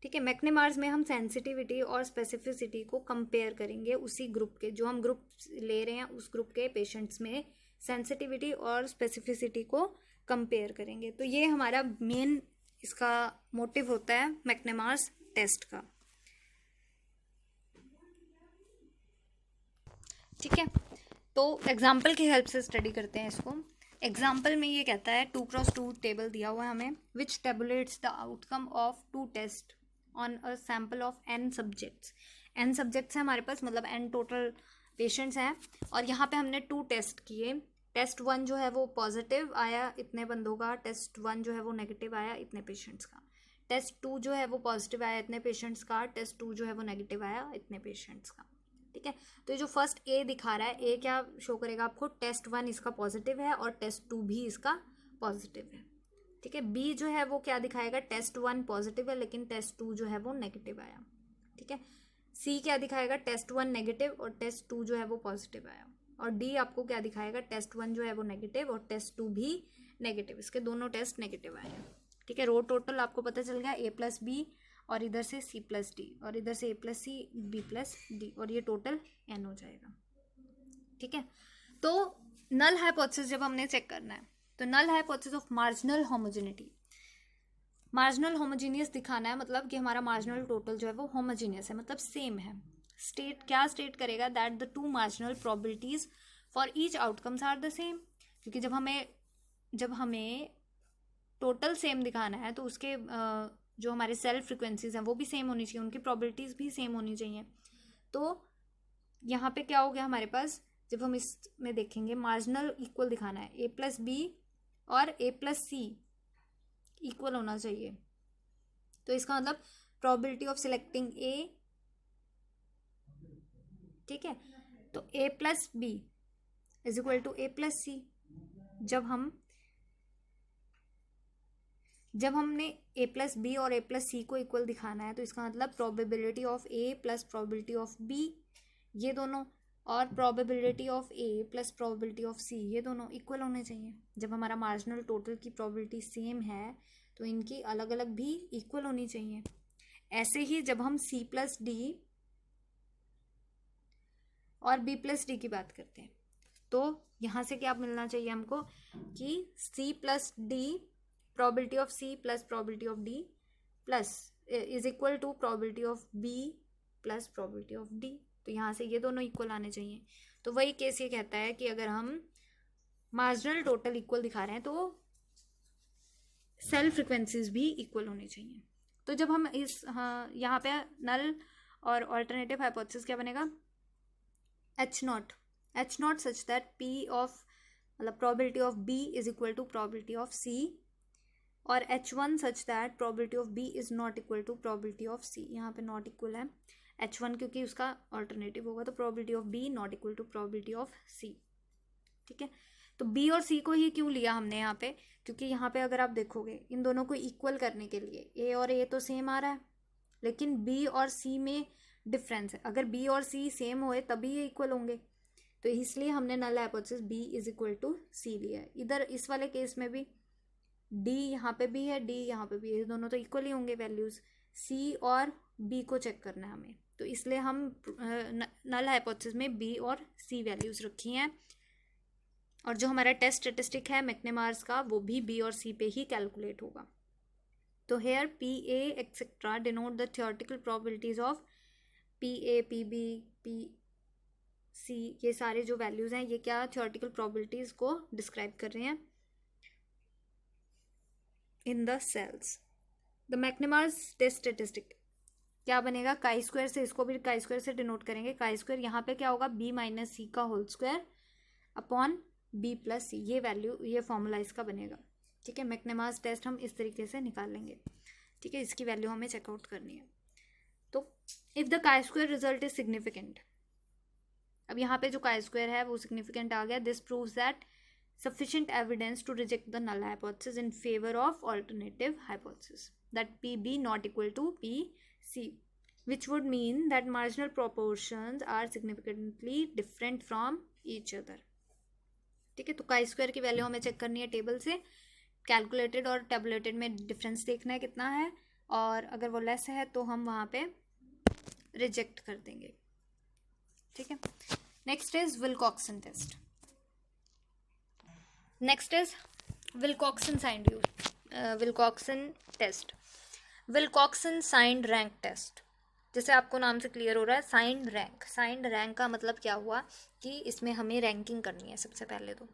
ठीक है, मैकनेमार्स में हम सेंसिटिविटी और स्पेसिफिसिटी को कंपेयर करेंगे उसी ग्रुप के, जो हम ग्रुप ले रहे हैं उस ग्रुप के पेशेंट्स में सेंसिटिविटी और स्पेसिफिसिटी को कंपेयर करेंगे। तो ये हमारा मेन इसका मोटिव होता है मैकनेमार्स टेस्ट का। ठीक है, तो एग्जाम्पल की हेल्प से स्टडी करते हैं इसको। एग्जाम्पल में ये कहता है 2x2 टेबल दिया हुआ है हमें, which tabulates the outcome of 2 test on a sample of n subjects. n subjects हैं हमारे पास, मतलब n टोटल पेशेंट्स हैं और यहाँ पे हमने 2 टेस्ट किए। टेस्ट 1 जो है वो पॉजिटिव आया इतने बंदों का, टेस्ट 1 जो है वो नेगेटिव आया इतने पेशेंट्स का। टेस्ट 2 जो है वो पॉजिटिव आया इतने पेशेंट्स का, टेस्ट 2 जो है वो नेगेटिव आया इतने पेशेंट्स का। ठीक है, तो ये जो फर्स्ट ए दिखा रहा है, ए क्या शो करेगा आपको, टेस्ट 1 इसका पॉजिटिव है और टेस्ट 2 भी इसका पॉजिटिव है। ठीक है, बी जो है वो क्या दिखाएगा, टेस्ट 1 पॉजिटिव है लेकिन टेस्ट 2 जो है वो नेगेटिव आया। ठीक है, सी क्या दिखाएगा, टेस्ट 1 नेगेटिव और टेस्ट 2 जो है वो पॉजिटिव आया। और डी आपको क्या दिखाएगा, टेस्ट 1 जो है वो नेगेटिव और टेस्ट 2 भी नेगेटिव, इसके दोनों टेस्ट नेगेटिव आए हैं। ठीक है, रो टोटल आपको पता चल गया, ए प्लस बी और इधर से सी प्लस डी और इधर से A plus C B plus D और ये टोटल एन हो जाएगा। ठीक है, तो नल हाइपोथेसिस जब हमने चेक करना है तो null hypothesis of marginal homogeneity, marginal homogeneous दिखाना है, मतलब कि हमारा मार्जिनल टोटल जो है वो होमोजीनियस है, मतलब सेम है। स्टेट क्या स्टेट करेगा, that the two marginal probabilities for each outcomes are the same, क्योंकि जब हमें टोटल सेम दिखाना है तो उसके जो हमारे सेल्फ फ्रिक्वेंसीज हैं वो भी सेम होनी चाहिए, उनकी प्रोबेबिलिटीज भी सेम होनी चाहिए। तो यहाँ पे क्या हो गया हमारे पास, जब हम इसमें देखेंगे मार्जिनल इक्वल दिखाना है, ए प्लस बी और ए प्लस सी इक्वल होना चाहिए। तो इसका मतलब प्रोबेबिलिटी ऑफ सिलेक्टिंग ए, ठीक है, तो A plus B is equal to A plus C. जब हमने ए प्लस बी और ए प्लस सी को इक्वल दिखाना है तो इसका मतलब probability of A plus probability of B ये दोनों और probability of A plus probability of C ये दोनों इक्वल होने चाहिए। जब हमारा मार्जिनल टोटल की प्रोबेबिलिटी सेम है तो इनकी अलग अलग भी इक्वल होनी चाहिए। ऐसे ही जब हम सी प्लस डी और बी प्लस डी की बात करते हैं तो यहाँ से क्या मिलना चाहिए हमको कि C plus D probability of C plus probability of D plus is equal to probability of B plus probability of D. तो यहाँ से ये दोनों इक्वल आने चाहिए। तो वही केस ये कहता है कि अगर हम मार्जिनल टोटल इक्वल दिखा रहे हैं तो सेल फ्रिक्वेंसीज भी इक्वल होनी चाहिए। तो जब हम इस यहाँ पे नल और ऑल्टरनेटिव हाइपोथेसिस क्या बनेगा, H not such that P of मतलब probability of B is equal to probability of C और H1 such that probability of B is not equal to probability of C. यहाँ पे नॉट इक्वल है H1 क्योंकि उसका alternative होगा, तो probability of B not equal to probability of C. ठीक है, तो बी और सी को ही क्यों लिया हमने यहाँ पे, क्योंकि यहाँ पे अगर आप देखोगे इन दोनों को इक्वल करने के लिए ए और ए तो सेम आ रहा है लेकिन बी और सी में डिफरेंस है। अगर बी और सी सेम होए तभी ये इक्वल होंगे, तो इसलिए हमने null hypothesis B is equal to C लिया है। इधर इस वाले केस में भी डी यहाँ पे भी है, डी यहाँ पे भी है, दोनों तो इक्वल ही होंगे वैल्यूज। सी और बी को चेक करना है हमें, तो इसलिए हम नल हाइपोथेसिस में बी और सी वैल्यूज रखी हैं। और जो हमारा टेस्ट स्टेटिस्टिक है मैकनेमार्स का वो भी बी और सी पे ही कैलकुलेट होगा। तो here P A etcetera denote the theoretical probabilities of P A P B P C, ये सारे जो वैल्यूज हैं ये क्या थियोरेटिकल प्रोबेबिलिटीज को डिस्क्राइब कर रहे हैं in the cells. The McNemar's test statistic क्या बनेगा, काई स्क्वायर से, इसको भी काई स्क्वायर से डिनोट करेंगे। काई स्क्वायर यहाँ पे क्या होगा, बी माइनस सी का whole square upon B plus C, ये वैल्यू ये फॉर्मूला इसका बनेगा। ठीक है, मैकनेमार्स टेस्ट हम इस तरीके से निकाल लेंगे। ठीक है, इसकी वैल्यू हमें चेकआउट करनी है। तो if the chi square result is significant, अब यहाँ पे जो काई स्क्वायर है वो सिग्निफिकेंट आ गया, this proves that sufficient evidence to reject the null hypothesis in favor of alternative hypothesis that PB not equal to PC, which would mean that marginal proportions are significantly different from each other. ठीक है, तो chi square की value हमें check करनी है table से, calculated और tabulated में डिफरेंस देखना है कितना है, और अगर वो लेस है तो हम वहाँ पे रिजेक्ट कर देंगे। ठीक है, next is Wilcoxon test. Next is Wilcoxon test, Wilcoxon signed rank test. जैसे आपको नाम से क्लियर हो रहा है, साइंड रैंक का मतलब क्या हुआ कि इसमें हमें रैंकिंग करनी है सबसे पहले तो।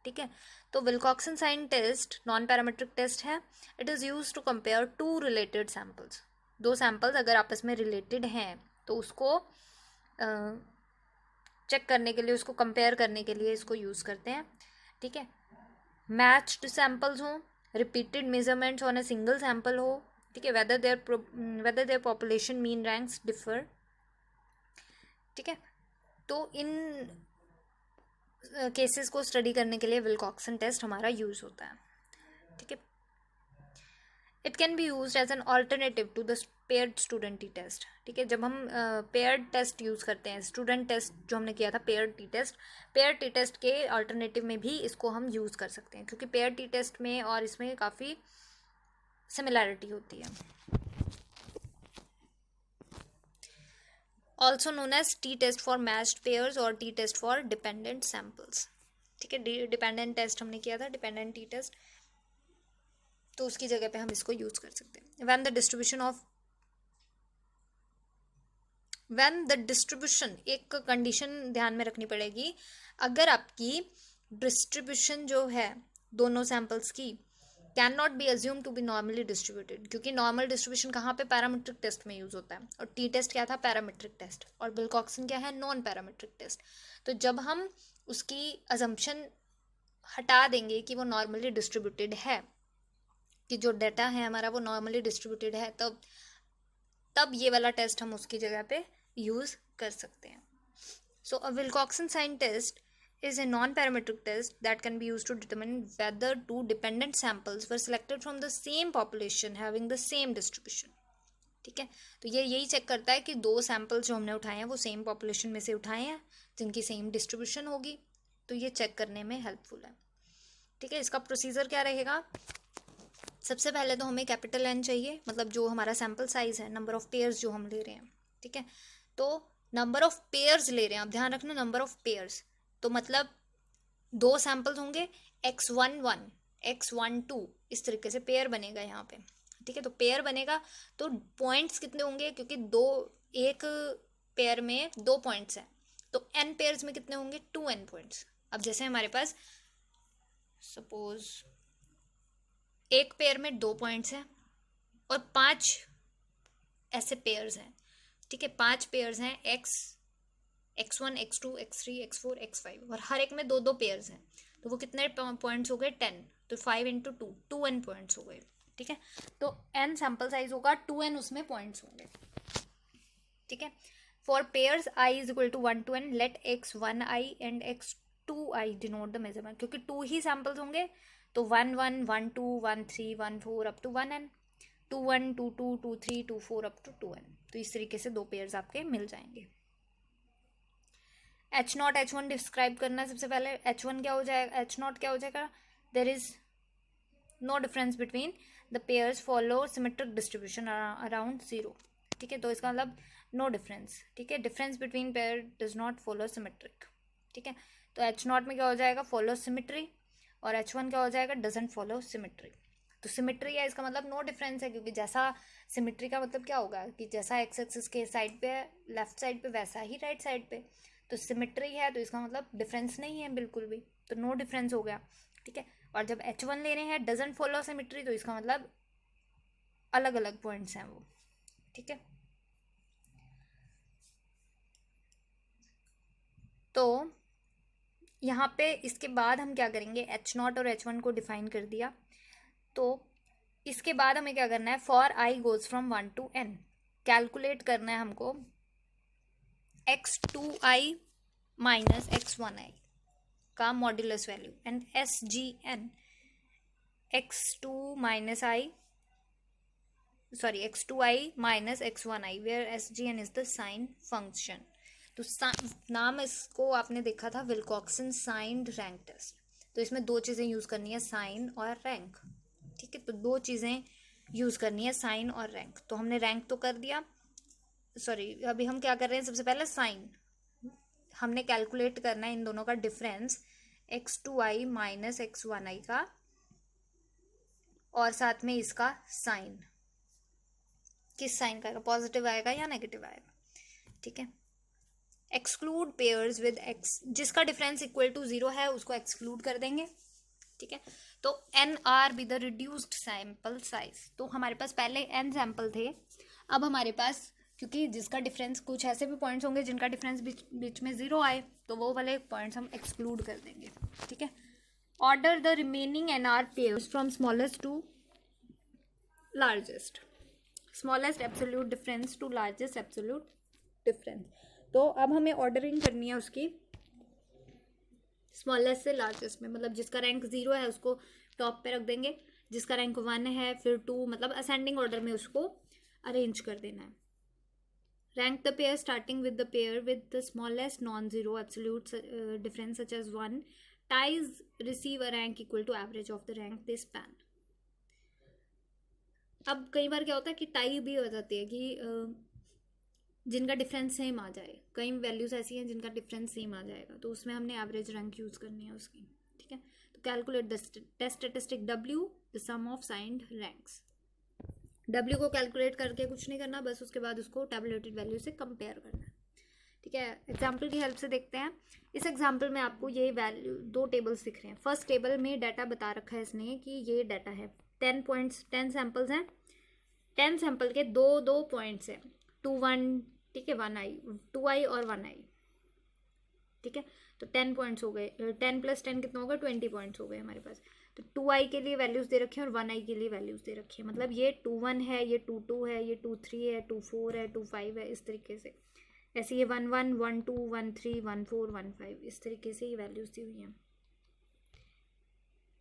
ठीक है, तो Wilcoxon signed test non parametric test है। It is use to compare two related samples, दो सैम्पल्स अगर आपस में रिलेटेड हैं तो उसको चेक करने के लिए, उसको कंपेयर करने के लिए इसको यूज़ करते हैं। ठीक है, मैच्ड सैम्पल्स हो, repeated measurements on a single sample हो, ठीक है, whether their population mean ranks differ. ठीक है, तो इन केसेस को स्टडी करने के लिए विल्कॉक्सन टेस्ट हमारा यूज होता है। ठीक है, it can be use as an alternative to the paired student T test. ठीक है, जब हम पेयर्ड टेस्ट यूज़ करते हैं, स्टूडेंट टेस्ट जो हमने किया था पेयर्ड टी टेस्ट के अल्टरनेटिव में भी इसको हम यूज़ कर सकते हैं, क्योंकि पेयर्ड टी टेस्ट में और इसमें काफ़ी सिमिलैरिटी होती है। Also known as T test for matched pairs और T test for dependent samples. ठीक है, डिपेंडेंट टेस्ट हमने किया था, डिपेंडेंट टी टेस्ट, तो उसकी जगह पे हम इसको यूज कर सकते हैं। व्हेन द डिस्ट्रीब्यूशन, एक कंडीशन ध्यान में रखनी पड़ेगी, अगर आपकी डिस्ट्रीब्यूशन जो है दोनों सैंपल्स की can not be assume to be normally distributed, क्योंकि नॉर्मल डिस्ट्रीब्यूशन कहाँ पे, पैरामीट्रिक टेस्ट में यूज होता है, और टी टेस्ट क्या था, पैरामीट्रिक टेस्ट, और विल्कॉक्सन क्या है, नॉन पैरामीट्रिक टेस्ट। तो जब हम उसकी अजम्पशन हटा देंगे कि वो नॉर्मली डिस्ट्रीब्यूटेड है, कि जो डाटा है हमारा वो नॉर्मली डिस्ट्रीब्यूटेड है, तब ये वाला टेस्ट हम उसकी जगह पे यूज कर सकते हैं। So a Wilcoxon sign test is a non-parametric test that can be used to determine whether two dependent samples were selected from the same population having the same distribution। ठीक है, तो ये यही चेक करता है कि दो सैंपल जो हमने उठाए हैं वो सेम पॉपुलेशन में से उठाए हैं जिनकी सेम डिस्ट्रीब्यूशन होगी, तो ये चेक करने में हेल्पफुल है। ठीक है, इसका प्रोसीजर क्या रहेगा, सबसे पहले तो हमें कैपिटल एन चाहिए, मतलब जो हमारा सैंपल साइज है, नंबर ऑफ पेयर्स जो हम ले रहे हैं। ठीक है, तो नंबर ऑफ पेयर्स ले रहे हैं, आप ध्यान रखना नंबर ऑफ पेयर्स, तो मतलब दो सैंपल्स होंगे, x11 x12, इस तरीके से पेयर बनेगा यहाँ पे। ठीक है, तो पेयर बनेगा तो पॉइंट्स कितने होंगे, क्योंकि एक पेयर में 2 पॉइंट्स हैं, तो n पेयर्स में कितने होंगे, 2n पॉइंट्स। अब जैसे हमारे पास सपोज एक पेयर में 2 पॉइंट्स हैं और 5 ऐसे पेयर्स हैं। ठीक है, 5 पेयर्स हैं, x1 x2 x3 x4 x5, और हर एक में 2 पेयर्स हैं, तो वो कितने पॉइंट्स हो गए, 10, तो 5 इंटू 2n पॉइंट्स हो गए। ठीक है, तो n सैंपल साइज होगा, 2n उसमें पॉइंट्स होंगे। ठीक है, for pairs i is equal to 1 to n, let x1i and x2i denote the measurement, क्योंकि 2 ही सैंपल्स होंगे, तो 1 1 1 2 1 3 1 4 up to 1n, 2 1 2 2 2 3 2 4 up to 2n, तो इस तरीके से 2 पेयर्स आपके मिल जाएंगे। H0 H1 डिस्क्राइब करना है, सबसे पहले H1 क्या हो जाएगा, H0 क्या हो जाएगा, there is no difference between the pairs follow symmetric distribution around 0। ठीक है, तो इसका मतलब नो डिफरेंस। ठीक है, difference between pair does not follow symmetric. ठीक है, तो H0 में क्या हो जाएगा, फॉलो सिमेट्री, और H1 क्या हो जाएगा, डजंट फॉलो सिमेट्री। तो सिमेट्री है, इसका मतलब नो डिफरेंस है, क्योंकि जैसा सिमेट्री का मतलब क्या होगा कि जैसा एक्स एक्सिस के साइड पे है लेफ्ट साइड पे, वैसा ही राइट साइड पे, तो सिमेट्री है, तो इसका मतलब डिफरेंस नहीं है बिल्कुल भी, तो नो डिफरेंस हो गया। ठीक है, और जब H1 ले रहे हैं डजंट फॉलो सिमेट्री, तो इसका मतलब अलग अलग पॉइंट्स हैं वो। ठीक है, तो यहाँ पे इसके बाद हम क्या करेंगे, H0 और H1 को डिफाइन कर दिया, तो इसके बाद हमें क्या करना है, for i goes from 1 to n, calculate करना है हमको x2i माइनस x1i का modulus value, and SGN x2i minus x1i, where SGN is the sign function. तो नाम इसको आपने देखा था विल्कॉक्सन साइन रैंक टेस्ट, तो इसमें 2 चीज़ें यूज़ करनी है, साइन और रैंक। ठीक है, तो 2 चीज़ें यूज़ करनी है, साइन और रैंक। तो हमने रैंक तो कर दिया, सॉरी अभी हम क्या कर रहे हैं, सबसे पहले साइन हमने कैलकुलेट करना है, इन दोनों का डिफरेंस x2i माइनस x1i का, और साथ में इसका साइन, किस साइन का आएगा, पॉजिटिव आएगा या नेगेटिव आएगा। ठीक है, एक्सक्लूड पेयर्स विद x, जिसका डिफरेंस इक्वल टू 0 है उसको एक्सक्लूड कर देंगे। ठीक है, तो NR be the reduced sample size, तो हमारे पास पहले n सैंपल थे, अब हमारे पास क्योंकि जिसका डिफरेंस, कुछ ऐसे भी पॉइंट्स होंगे जिनका डिफरेंस बीच में 0 आए, तो वो वाले पॉइंट्स हम एक्सक्लूड कर देंगे। ठीक है, order the remaining NR pairs from smallest to largest. Smallest absolute difference to largest absolute difference. तो अब हमें ऑर्डरिंग करनी है उसकी स्मॉलेस्ट से लार्जेस्ट में, मतलब जिसका रैंक 0 है उसको टॉप पे रख देंगे, जिसका रैंक 1 है फिर 2, मतलब असेंडिंग ऑर्डर में उसको अरेंज कर देना है। Rank the pair starting with the pair with the smallest non zero absolute difference such as 1 ties receive a rank equal to average of the rank they span. अब कई बार क्या होता है कि टाई भी हो जाती है कि जिनका डिफरेंस सेम आ जाए, कई वैल्यूज ऐसी हैं जिनका डिफरेंस सेम आ जाएगा, तो उसमें हमने एवरेज रैंक यूज करनी है उसकी। ठीक है, तो calculate the test statistic W the sum of signed ranks. W को कैलकुलेट करके कुछ नहीं करना, बस उसके बाद उसको टैबुलेटेड वैल्यू से कंपेयर करना है। ठीक है, एग्जाम्पल की हेल्प से देखते हैं। इस एग्जाम्पल में आपको ये वैल्यू 2 टेबल्स दिख रहे हैं। फर्स्ट टेबल में डाटा बता रखा है इसने कि ये डाटा है 10 सैम्पल्स हैं, 10 सैंपल के 2 पॉइंट्स हैं 2 1, ठीक है, 1 आई 2 आई और 1 आई। ठीक है, तो 10 पॉइंट्स हो गए, 10 + 10 कितना होगा 20 पॉइंट्स हो गए हमारे पास। तो 2 आई के लिए वैल्यूज दे रखी है और 1 आई के लिए वैल्यूज दे रखी है, मतलब ये 2 1 है, ये 2 2 है, ये 2 3 है, 2 4 है, 2 5 है, इस तरीके से। ऐसे ये 1 1 1 2 1 3 1 4 1 5, इस तरीके से ये वैल्यूज दी हुई हैं।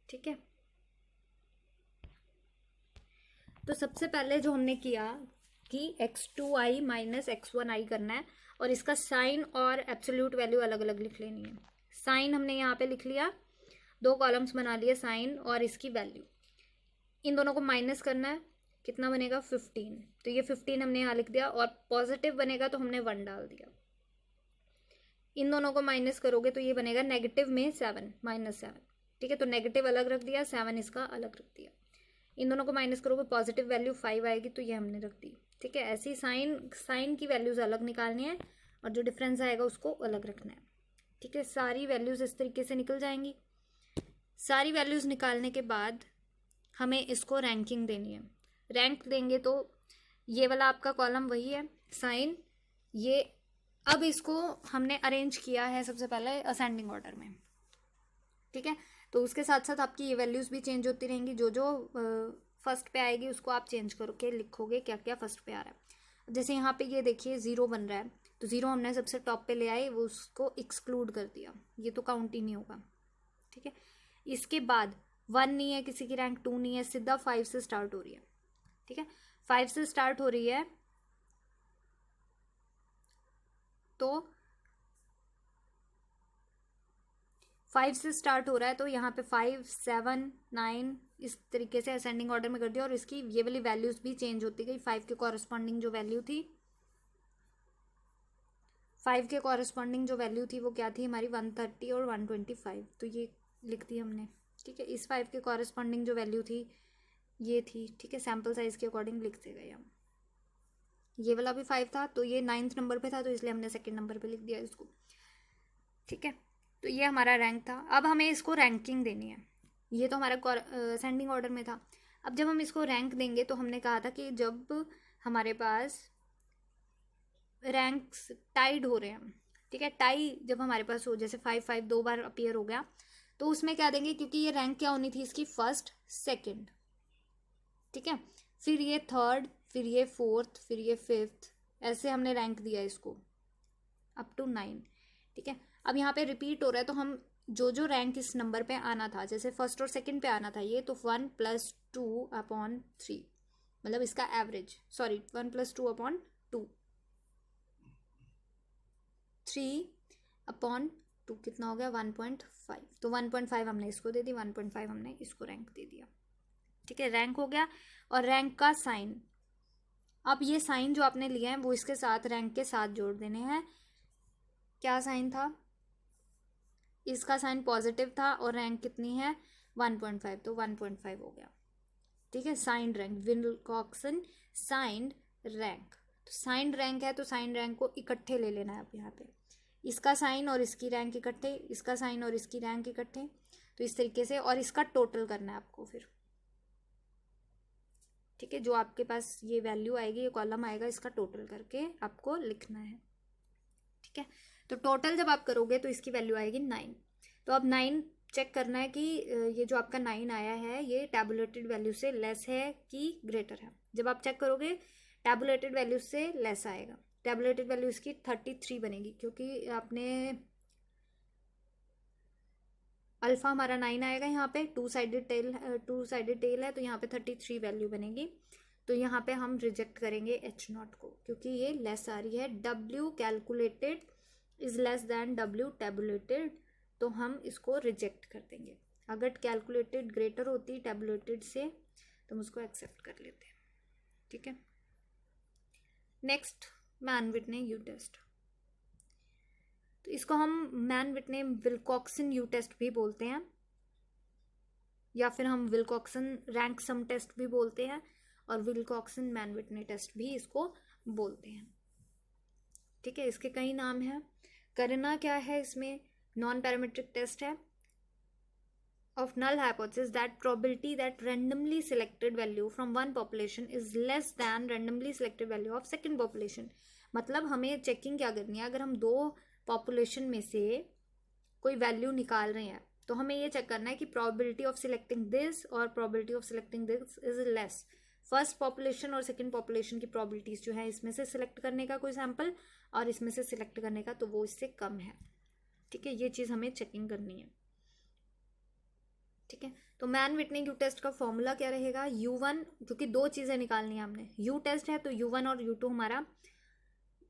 ठीक है, तो सबसे पहले जो हमने किया कि x2i - x1i करना है और इसका साइन और एब्सोल्यूट वैल्यू अलग अलग लिख लेनी है। साइन हमने यहाँ पे लिख लिया, 2 कॉलम्स बना लिए, साइन और इसकी वैल्यू, इन दोनों को माइनस करना है, कितना बनेगा 15, तो ये 15 हमने यहाँ लिख दिया, और पॉजिटिव बनेगा तो हमने 1 डाल दिया। इन दोनों को माइनस करोगे तो ये बनेगा नेगेटिव में 7 -7। ठीक है, तो नेगेटिव अलग रख दिया, 7 इसका अलग रख दिया। इन दोनों को माइनस करोगे पॉजिटिव वैल्यू 5 आएगी, तो ये हमने रख दी। ठीक है, ऐसे ही साइन की वैल्यूज अलग निकालनी है और जो डिफरेंस आएगा उसको अलग रखना है। ठीक है, सारी वैल्यूज इस तरीके से निकल जाएंगी। सारी वैल्यूज निकालने के बाद हमें इसको रैंकिंग देनी है। रैंक देंगे तो ये वाला आपका कॉलम वही है साइन, ये अब इसको हमने अरेंज किया है सबसे पहले असेंडिंग ऑर्डर में। ठीक है, तो उसके साथ साथ आपकी ये वैल्यूज भी चेंज होती रहेंगी, जो जो फर्स्ट पे आएगी उसको आप चेंज करके लिखोगे क्या क्या फर्स्ट पे आ रहा है। जैसे यहाँ पे ये देखिए 0 बन रहा है, तो 0 हमने सबसे टॉप पे ले आए, वो उसको एक्सक्लूड कर दिया, ये तो काउंट ही नहीं होगा। ठीक है, इसके बाद 1 नहीं है, किसी की रैंक 2 नहीं है, सीधा 5 से स्टार्ट हो रही है। ठीक है, 5 से स्टार्ट हो रही है, तो 5 से स्टार्ट हो रहा है, तो यहाँ पे 5 7 9 इस तरीके से असेंडिंग ऑर्डर में कर दिया, और इसकी ये वाली वैल्यूज भी चेंज होती गई। 5 के कॉरस्पॉन्डिंग जो वैल्यू थी, 5 के कॉरस्पॉन्डिंग जो वैल्यू थी वो क्या थी हमारी 130 और 125, तो ये लिख दी हमने। ठीक है, इस 5 के कॉरस्पॉन्डिंग जो वैल्यू थी ये थी। ठीक है, सैम्पल साइज के अकॉर्डिंग लिखते गए हम। ये वाला भी 5 था, तो ये 9th नंबर पे था, तो इसलिए हमने 2nd नंबर पे लिख दिया इसको। ठीक है, तो ये हमारा रैंक था। अब हमें इसको रैंकिंग देनी है, ये तो हमारा असेंडिंग ऑर्डर में था। अब जब हम इसको रैंक देंगे तो हमने कहा था कि जब हमारे पास रैंक्स टाइड हो रहे हैं, ठीक है, टाई जब हमारे पास हो, जैसे 5 5 2 बार अपीयर हो गया, तो उसमें क्या देंगे, क्योंकि ये रैंक क्या होनी थी इसकी, फर्स्ट सेकंड। ठीक है, फिर ये थर्ड, फिर ये फोर्थ, फिर ये फिफ्थ, ऐसे हमने रैंक दिया इसको अप टू 9। ठीक है, अब यहाँ पे रिपीट हो रहा है, तो हम जो जो रैंक इस नंबर पे आना था, जैसे फर्स्ट और सेकंड पे आना था ये, तो 1 + 2/3, मतलब इसका एवरेज, सॉरी 1 + 2/2, 3/2 कितना हो गया 1.5, तो 1.5 हमने इसको दे दी, 1.5 हमने इसको रैंक दे दिया। ठीक है, रैंक हो गया। और रैंक का साइन, अब ये साइन जो आपने लिया है वो इसके साथ रैंक के साथ जोड़ देने हैं। क्या साइन था, इसका साइन पॉजिटिव था और रैंक कितनी है 1.5, तो 1.5 हो गया। ठीक है, साइंड रैंक, विल्कॉक्सन साइंड रैंक, तो साइंड रैंक है तो साइंड रैंक को इकट्ठे ले लेना है। अब यहाँ पे इसका साइन और इसकी रैंक इकट्ठे, इसका साइन और इसकी रैंक इकट्ठे, तो इस तरीके से, और इसका टोटल करना है आपको फिर। ठीक है, जो आपके पास ये वैल्यू आएगी, ये कॉलम आएगा, इसका टोटल करके आपको लिखना है। ठीक है, तो टोटल जब आप करोगे तो इसकी वैल्यू आएगी 9। तो अब 9 चेक करना है कि ये जो आपका 9 आया है ये टैबुलेटेड वैल्यू से लेस है कि ग्रेटर है। जब आप चेक करोगे टैबुलेटेड वैल्यू से लेस आएगा। टैबुलेटेड वैल्यू इसकी 33 बनेगी, क्योंकि आपने अल्फा हमारा 9 आएगा यहाँ पे, टू साइडेड टेल है, तो यहाँ पे 33 वैल्यू बनेगी। तो यहाँ पे हम रिजेक्ट करेंगे H0 को, क्योंकि ये लेस आ रही है। W calculated is less than W tabulated, तो हम इसको रिजेक्ट कर देंगे। अगर कैलकुलेटेड ग्रेटर होती टैबुलेटेड से तो हम उसको एक्सेप्ट कर लेते हैं। ठीक है, नेक्स्ट मैन विटने यू टेस्ट। तो इसको हम मैन विटने विल्कॉक्सन यू टेस्ट भी बोलते हैं, या फिर हम विल्कॉक्सन रैंक सम टेस्ट भी बोलते हैं, और विल्कॉक्सन मैन विटने टेस्ट भी इसको बोलते हैं। ठीक है, इसके कई नाम हैं। करना क्या है इसमें, नॉन पैरामीट्रिक टेस्ट है of null hypothesis that probability that randomly selected value from one population is less than randomly selected value of second population। मतलब हमें चेकिंग क्या करनी है, अगर हम दो पॉपुलेशन में से कोई वैल्यू निकाल रहे हैं तो हमें ये चेक करना है कि probability of selecting this और probability of selecting this is less। First population और सेकेंड पॉपुलेशन की probabilities जो है इसमें से सिलेक्ट करने का कोई सैम्पल और इसमें से सिलेक्ट करने का, तो वो इससे कम है। ठीक है, ये चीज़ हमें चेकिंग करनी है। ठीक है, तो मैन विटने यू टेस्ट का फॉर्मूला क्या रहेगा, U1, क्योंकि दो चीज़ें निकालनी है हमने, यू टेस्ट है तो U1 और U2 हमारा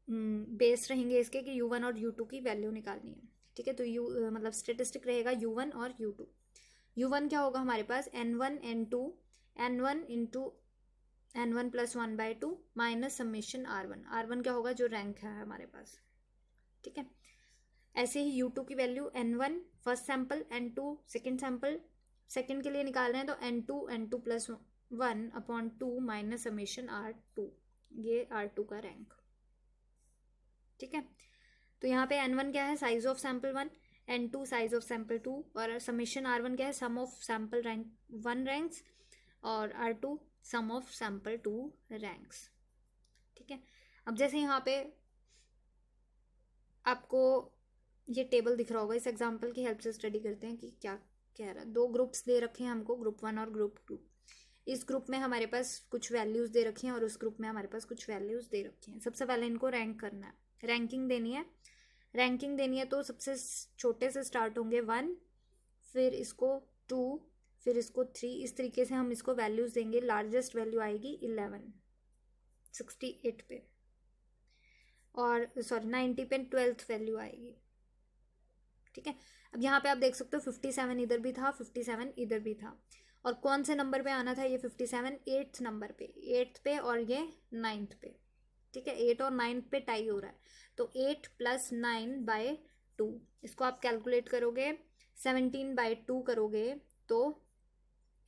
बेस रहेंगे इसके कि U1 और U2 की वैल्यू निकालनी है। ठीक है, तो मतलब स्टेटिस्टिक रहेगा U1 और U2। U1 क्या होगा हमारे पास, N1 N2 N1 into N1 plus 1/2 minus summation R1। R1 क्या होगा, जो रैंक है हमारे पास। ठीक है, ऐसे ही U2 की value N1 first sample, N2 second sample, second के लिए निकाल रहे हैं तो N2 plus 1/2 minus summation R2, ये R2 का रैंक। ठीक है, तो यहाँ पे N1 क्या है, size of sample 1, N2 size of sample 2, और समेशन R1 क्या है, सम ऑफ सैंपल रैंक 1 रैंक्स, और R2 some of sample 2 ranks. ठीक है, अब जैसे यहाँ पे आपको ये टेबल दिख रहा होगा, इस एग्जाम्पल की हेल्प से स्टडी करते हैं कि क्या कह रहा है। दो ग्रुप्स दे रखे हैं हमको, ग्रुप 1 और ग्रुप 2। इस ग्रुप में हमारे पास कुछ वैल्यूज़ दे रखी हैं और उस ग्रुप में हमारे पास कुछ वैल्यूज़ दे रखी हैं। सबसे पहले इनको रैंक करना है, रैंकिंग देनी है। रैंकिंग देनी है तो सबसे छोटे से स्टार्ट होंगे 1, फिर इसको 2, फिर इसको 3, इस तरीके से हम इसको वैल्यूज़ देंगे। लार्जेस्ट वैल्यू आएगी 11 68 पे, और 90 पे 12th वैल्यू आएगी। ठीक है, अब यहाँ पे आप देख सकते हो 57 इधर भी था, 57 इधर भी था, और कौन से नंबर पे आना था ये 57, 8th नंबर पे, 8th पे, और ये 9th पे। ठीक है, 8 और 9 पे टाई हो रहा है, तो 8 प्लस 9/2, इसको आप कैलकुलेट करोगे, 17/2 करोगे तो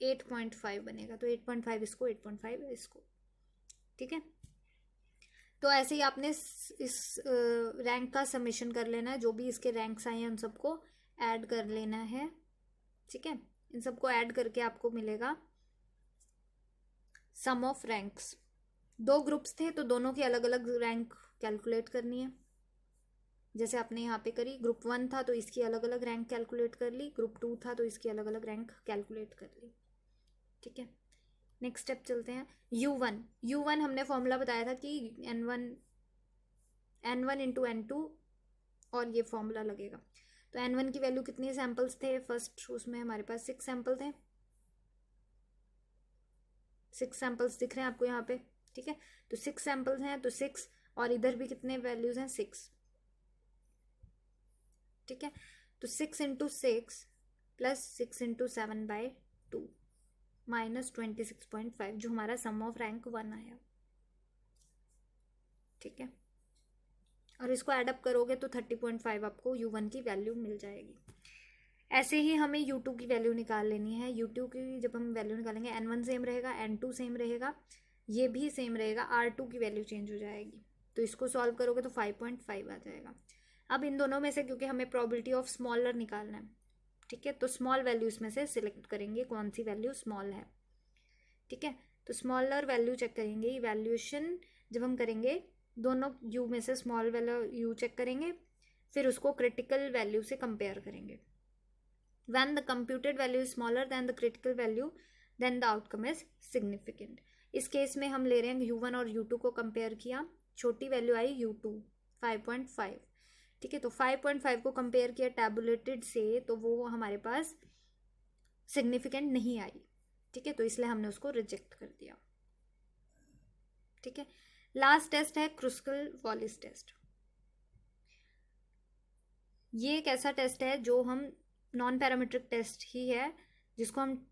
8.5 बनेगा। तो 8.5 इसको, 8.5 इसको। ठीक है, तो ऐसे ही आपने इस रैंक का समेशन कर लेना है, जो भी इसके रैंक्स आए हैं उन सबको ऐड कर लेना है। ठीक है, इन सबको ऐड करके आपको मिलेगा सम ऑफ रैंक्स। दो ग्रुप्स थे तो दोनों की अलग अलग रैंक कैलकुलेट करनी है, जैसे आपने यहाँ पे करी। ग्रुप 1 था तो इसकी अलग अलग रैंक कैलकुलेट कर ली, ग्रुप 2 था तो इसकी अलग अलग रैंक कैलकुलेट कर ली। ठीक है, नेक्स्ट स्टेप चलते हैं। U1 हमने फॉर्मूला बताया था कि N1 इंटू N2, और ये फॉर्मूला लगेगा। तो N1 की वैल्यू कितने सैंपल्स थे, फर्स्ट उसमें हमारे पास 6 सैंपल थे, 6 सैंपल्स दिख रहे हैं आपको यहाँ पे। ठीक है, तो 6 सैंपल्स हैं तो 6, और इधर भी कितने वैल्यूज हैं, 6। ठीक है, तो 6 इंटू 6 प्लस 6 इंटू 7/2 माइनस 26.5, जो हमारा सम ऑफ रैंक 1 आया। ठीक है, और इसको एडअप करोगे तो 30.5 आपको U1 की वैल्यू मिल जाएगी। ऐसे ही हमें U2 की वैल्यू निकाल लेनी है। U2 की जब हम वैल्यू निकालेंगे, N1 सेम रहेगा, N2 सेम रहेगा, ये भी सेम रहेगा, R2 की वैल्यू चेंज हो जाएगी। तो इसको सॉल्व करोगे तो 5.5 आ जाएगा। अब इन दोनों में से, क्योंकि हमें प्रोबेबिलिटी ऑफ स्मॉलर निकालना है, ठीक है, तो स्मॉल वैल्यू इसमें से सिलेक्ट करेंगे, कौन सी वैल्यू स्मॉल है। ठीक है, तो स्मॉलर वैल्यू चेक करेंगे। इवैल्यूएशन जब हम करेंगे, दोनों U में से स्मॉल वैल्यू U चेक करेंगे, फिर उसको क्रिटिकल वैल्यू से कंपेयर करेंगे। When the computed value is smaller than the critical value, then the outcome is significant। इस केस में हम ले रहे हैं U1 और U2 को कंपेयर किया, छोटी वैल्यू आई U2 5.5, ठीक है। तो 5.5 को कंपेयर किया टैबुलेटेड से, तो वो हमारे पास सिग्निफिकेंट नहीं आई, ठीक है, तो इसलिए हमने उसको रिजेक्ट कर दिया, ठीक है। लास्ट टेस्ट है क्रुस्कल वॉलिस टेस्ट। ये एक ऐसा टेस्ट है जो हम नॉन पैरामीट्रिक टेस्ट ही है, जिसको हम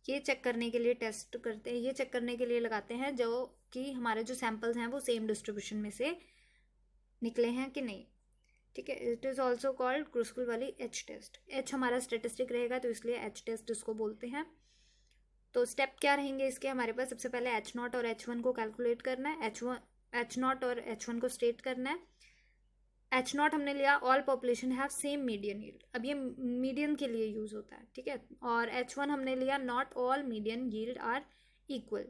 ये चेक करने के लिए टेस्ट करते हैं, ये चेक करने के लिए लगाते हैं जो कि हमारे जो सैंपल्स हैं वो सेम डिस्ट्रीब्यूशन में से निकले हैं कि नहीं, ठीक है। It is also called Kruskal वाली एच टेस्ट। एच हमारा स्टेटिस्टिक रहेगा तो इसलिए एच टेस्ट इसको बोलते हैं। तो स्टेप क्या रहेंगे इसके, हमारे पास सबसे पहले H0 और H1 को कैलकुलेट करना है, H0 और H1 को स्टेट करना है। H0 हमने लिया all population have same median yield, अब ये मीडियन के लिए यूज होता है, ठीक है। और H1 हमने लिया not all median yield are equal,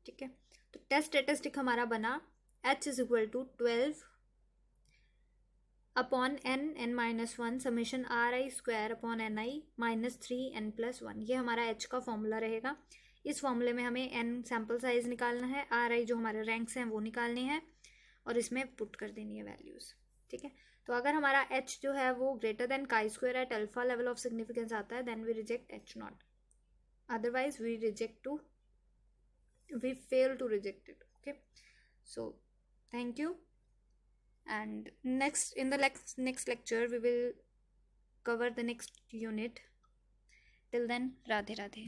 ठीक है। तो टेस्ट स्टेटिस्टिक हमारा बना H is equal to 12 upon n(n-1) summation RI square upon NI minus 3n+1, ये हमारा H का फॉर्मूला रहेगा। इस फॉर्मूले में हमें n सैम्पल साइज निकालना है, RI जो हमारे रैंक्स हैं वो निकालने हैं और इसमें पुट कर देनी है वैल्यूज़, ठीक है। तो अगर हमारा H जो है वो greater than chi square at alpha level of significance आता है, then we reject H0, otherwise we fail to reject it, okay। So thank you, and in the next lecture we will cover the next unit. Till then, Radhe Radhe.